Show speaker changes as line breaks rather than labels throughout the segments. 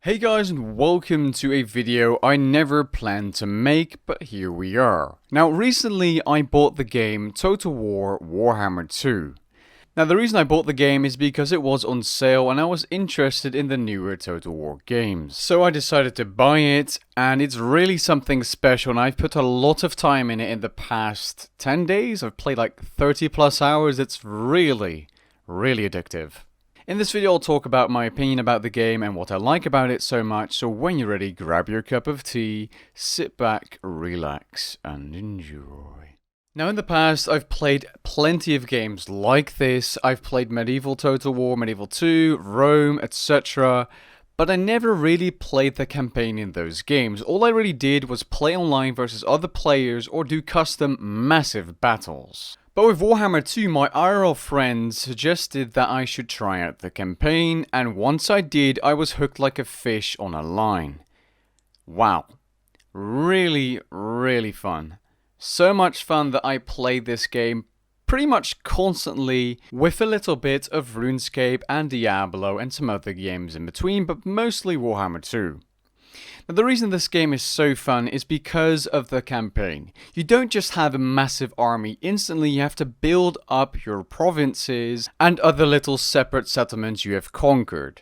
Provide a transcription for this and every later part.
Hey guys, and welcome to a video I never planned to make, but here we are. Now recently I bought the game Total War Warhammer 2. Now the reason I bought the game is because it was on sale and I was interested in the newer Total War games. So I decided to buy it, and it's really something special, and I've put a lot of time in it in the past 10 days. I've played like 30 plus hours. It's really addictive. In this video I'll talk about my opinion about the game and what I like about it so much, so when you're ready, grab your cup of tea, sit back, relax, and enjoy. Now in the past I've played plenty of games like this. I've played Medieval Total War, Medieval 2, Rome, etc. But I never really played the campaign in those games. All I really did was play online versus other players or do custom massive battles. But with Warhammer 2, my IRL friends suggested that I should try out the campaign, and once I did, I was hooked like a fish on a line. Wow. Really fun. So much fun that I played this game pretty much constantly, with a little bit of RuneScape and Diablo and some other games in between, but mostly Warhammer 2. Now the reason this game is so fun is because of the campaign. You don't just have a massive army instantly, you have to build up your provinces and other little separate settlements you have conquered.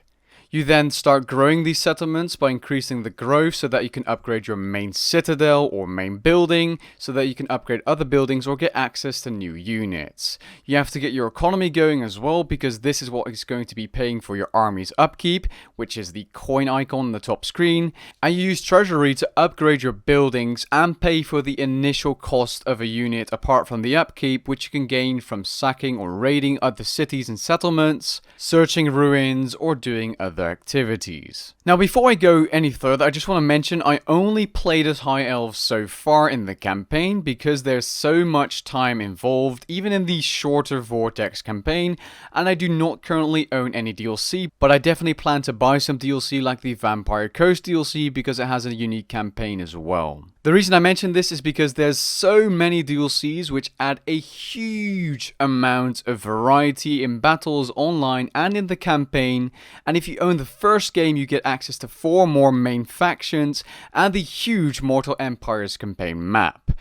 You then start growing these settlements by increasing the growth so that you can upgrade your main citadel or main building, so that you can upgrade other buildings or get access to new units. You have to get your economy going as well, because this is what is going to be paying for your army's upkeep, which is the coin icon on the top screen. And you use treasury to upgrade your buildings and pay for the initial cost of a unit apart from the upkeep, which you can gain from sacking or raiding other cities and settlements, searching ruins, or doing other activities. Now before I go any further, I just want to mention I only played as High Elves so far in the campaign because there's so much time involved, even in the shorter Vortex campaign, and I do not currently own any DLC, but I definitely plan to buy some DLC like the Vampire Coast DLC because it has a unique campaign as well. The reason I mention this is because there's so many DLCs which add a huge amount of variety in battles online and in the campaign, and if you own the first game you get access to 4 more main factions and the huge Mortal Empires campaign map.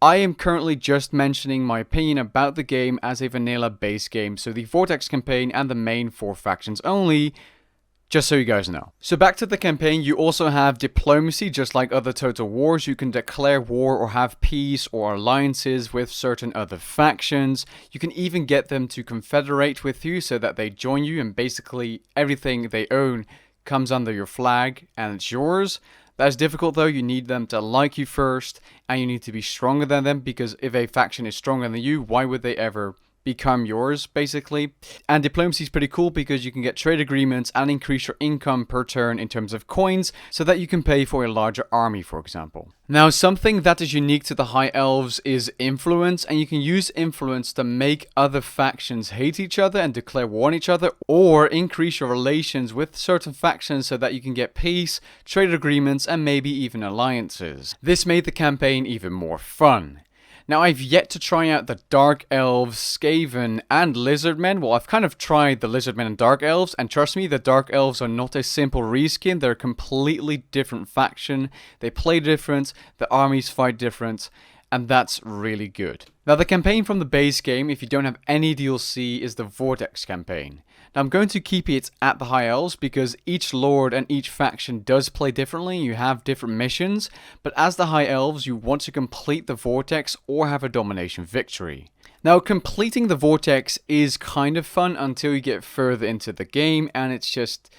I am currently just mentioning my opinion about the game as a vanilla base game, so the Vortex campaign and the main 4 factions only, just so you guys know. So back to the campaign, you also have diplomacy, just like other Total Wars. You can declare war or have peace or alliances with certain other factions. You can even get them to confederate with you so that they join you, and basically everything they own comes under your flag and it's yours. That's difficult though. You need them to like you first, and you need to be stronger than them, because if a faction is stronger than you, why would they ever become yours, basically? And diplomacy is pretty cool because you can get trade agreements and increase your income per turn in terms of coins so that you can pay for a larger army, for example. Now, something that is unique to the High Elves is influence, and you can use influence to make other factions hate each other and declare war on each other, or increase your relations with certain factions so that you can get peace, trade agreements, and maybe even alliances. This made the campaign even more fun. Now, I've yet to try out the Dark Elves, Skaven, and Lizardmen. Well, I've kind of tried the Lizardmen and Dark Elves, and trust me, the Dark Elves are not a simple reskin. They're a completely different faction. They play different, the armies fight different, and that's really good. Now, the campaign from the base game, if you don't have any DLC, is the Vortex campaign. Now, I'm going to keep it at the High Elves because each lord and each faction does play differently. You have different missions, but as the High Elves, you want to complete the Vortex or have a domination victory. Now, completing the Vortex is kind of fun until you get further into the game, and it's just...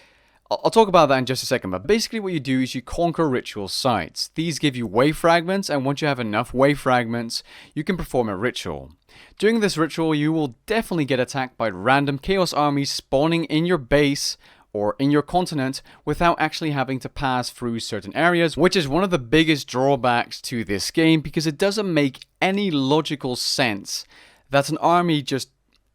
I'll talk about that in just a second, but basically what you do is you conquer ritual sites. These give you way fragments, and once you have enough way fragments, you can perform a ritual. During this ritual, you will definitely get attacked by random chaos armies spawning in your base or in your continent without actually having to pass through certain areas, which is one of the biggest drawbacks to this game, because it doesn't make any logical sense that an army just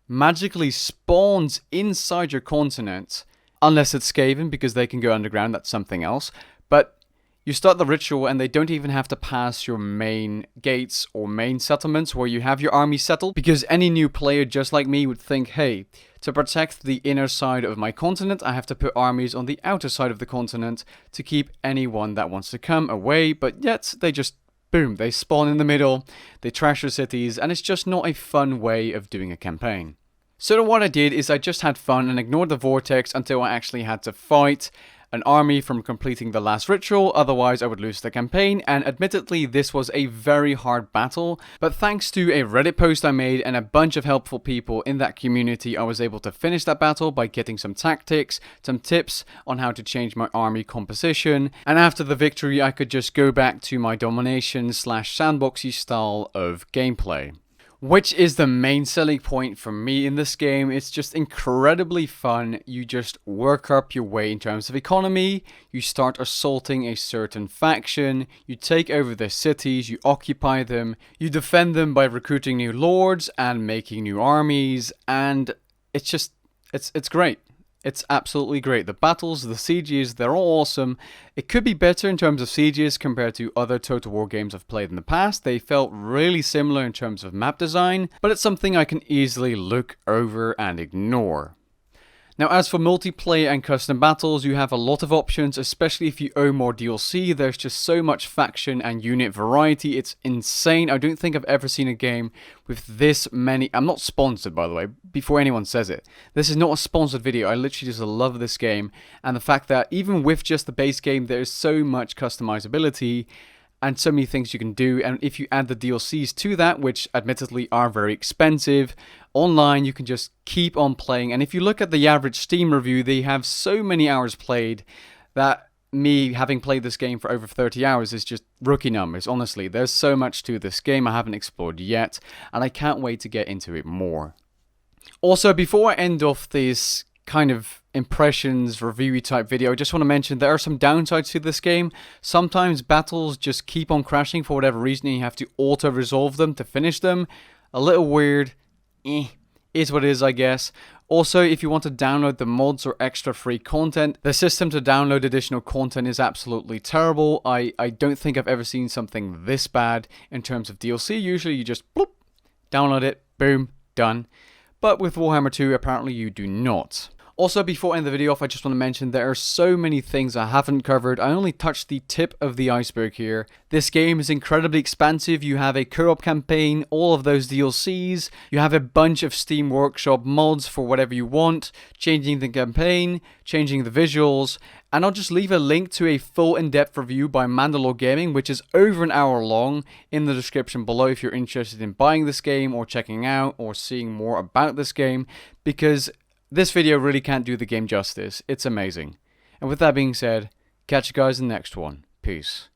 magically spawns inside your continent. Unless it's Skaven, because they can go underground, that's something else. But You start the ritual and they don't even have to pass your main gates or main settlements where you have your army settled, because any new player just like me would think, hey, to protect the inner side of my continent, I have to put armies on the outer side of the continent to keep anyone that wants to come away, but yet they just, boom, they spawn in the middle, they trash your cities, and it's just not a fun way of doing a campaign. So what I did is I just had fun and ignored the vortex until I actually had to fight an army from completing the last ritual, otherwise I would lose the campaign, and admittedly this was a very hard battle, but thanks to a Reddit post I made and a bunch of helpful people in that community, I was able to finish that battle by getting some tactics, some tips on how to change my army composition, and after the victory I could just go back to my domination / sandboxy style of gameplay. Which is the main selling point for me in this game. It's just incredibly fun. You just work up your way in terms of economy, you start assaulting a certain faction, you take over their cities, you occupy them, you defend them by recruiting new lords and making new armies, and it's just, it's great. It's absolutely great. The battles, the sieges, they're all awesome. It could be better in terms of sieges compared to other Total War games I've played in the past. They felt really similar in terms of map design, but it's something I can easily look over and ignore. Now, as for multiplayer and custom battles, you have a lot of options, especially if you own more DLC. There's just so much faction and unit variety. It's insane. I don't think I've ever seen a game with this many. I'm not sponsored, by the way, before anyone says it. This is not a sponsored video. I literally just love this game. And the fact that even with just the base game, there's so much customizability and so many things you can do, and if you add the DLCs to that, which admittedly are very expensive, online you can just keep on playing. And if you look at the average Steam review, they have so many hours played that me having played this game for over 30 hours is just rookie numbers. Honestly, there's so much to this game I haven't explored yet, and I can't wait to get into it more. Also, before I end off this kind of impressions review type video, I just want to mention there are some downsides to this game. Sometimes battles just keep on crashing for whatever reason and you have to auto resolve them to finish them. A little weird. Is what it is, I guess. Also, if you want to download the mods or extra free content, the system to download additional content is absolutely terrible. I don't think I've ever seen something this bad in terms of DLC. Usually you just bloop, download it, boom, done. But with Warhammer 2, apparently you do not. Also, before I end the video off, I just want to mention there are so many things I haven't covered. I only touched the tip of the iceberg here. This game is incredibly expansive. You have a co-op campaign, all of those DLCs. You have a bunch of Steam Workshop mods for whatever you want, changing the campaign, changing the visuals. And I'll just leave a link to a full in-depth review by Mandalore Gaming, which is over an hour long, in the description below if you're interested in buying this game or checking out or seeing more about this game, because this video really can't do the game justice. It's amazing. And with that being said, catch you guys in the next one. Peace.